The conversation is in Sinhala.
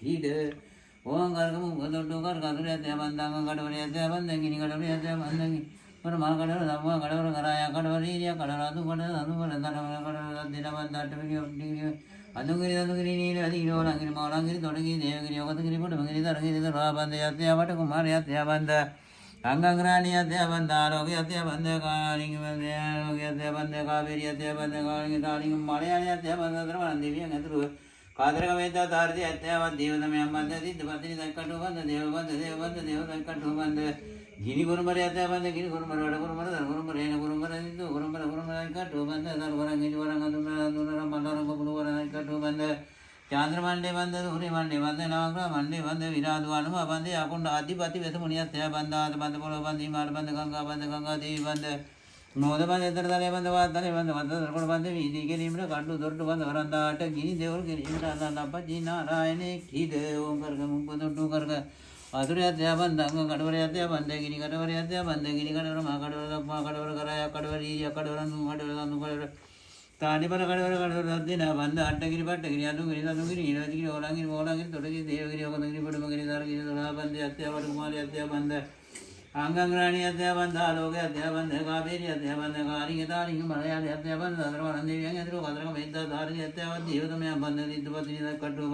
කීඩ ඕං කරගම උගදොට්ටු කර කතුර ඇතය බන්ධංග කඩවර ඇතය බන්ධගිනි කඩවර ඇතය බන්ධගි මා කඩවර දම්වා කඩවර කරාය කඩවරීය කඩරතු කොට දතුකට දරවල කඩ දිනබන්ධට ිය අදුගරි දතුගරි නීල අදි නෝලගිරි මෝලගිරි තොටගි දේවගිරි යොකතගිරි පොට මගිරි දරගිරි රාබන්ධ යත්‍යවට කුමාරය අත්‍ය බන්ධ අංගග්‍රාණී අධ්‍ය බන්ධාරෝගය අධ්‍ය බන්ධ කාලිග බන්ධයෝගය අධ්‍ය බන්ධ කාවේරී අධ්‍ය බන්ධ කාලිග තාලිග මලයාලි අධ්‍ය බන්ධ තරවන දෙවියන් ඇතුළු කාදරක වේදා තාර්ථය අධ්‍යවත් දේවතමයන් බන්ධ සිද්ධ පතිනි දක්කටු බන්ධ දේව බන්ධ දේව බන්ධ දේව දක්කටු බන්ධ ගිනි කුරුමරය අධ්‍ය බන්ධ ගිනි කුරුමර වඩ කුරුමර දර කුරුමර එන කුරුමර සිද්ධ කුරුමර කුරුමර දක්කටු බන්ධ දර වරන් ගිනි වරන් අඳුන අඳුන මලරංග බුළු වරන් දක්කටු බන්ධ චාන්ද්‍ර මණ්ඩේ බන්ධ සූර්ය මණ්ඩේ බන්ධ නවග්‍රහ මණ්ඩේ බන්ධ විරාදු අනුම බන්ධ අකුණ්ඩ අධිපති වෙසමුනියත් එය බන්ධාත බන්ධ පොළොව බන්ධ හිමාල බන්ධ ගංගා දේවී බන්ධ නෝද බන්ධ එතරතලේ බන්ධ වාත්තලේ බන්ධ වද්දරකොළ බන්ධ වීදී ගෙලීමට කඩු දොරටු බන්ධ වරන්දාට ගිනි දෙවල් ගෙලීමට අනලප්පජී නාරායනේ කීද ඕම් කරග මුප්පදොට්ටු කරග අතුරයත් එය බන්ධ අංග කඩවරයත් එය බන්ධ ගිනි කඩවරයත් එය බන්ධ ගිනි කඩවර මා කඩවර දක්මා කඩවර කරාය කඩවර ඊය කඩවර නු කඩවර නු කඩවර තානිපල කඩවර කඩවර දද්දින බන්ධ අට්ටගිරි පට්ටගිරි අදුගිරි දදුගිරි ඊළඟිරි ඕලංගිරි මෝලංගිරි තොටගිරි දේවගිරි යොකතගිරි පොඩමගිරි දරගිරි දොලා බන්ධ අත්‍ය වට කුමාරය අත්‍ය බන්ධ අංගග්‍රාණී අධ්‍ය බන්ධ ආලෝකය අධ්‍ය බන්ධ කාවේරී අධ්‍ය බන්ධ කාලිග තාලිග මලයාලි අධ්‍ය බන්ධ දරවන දෙවියන් ඇතුළු කතරගම වේදා තාර්ථය අධ්‍යවත් දේවතමයන් බන්ධ සිද්ධ පතිනි දක්කටු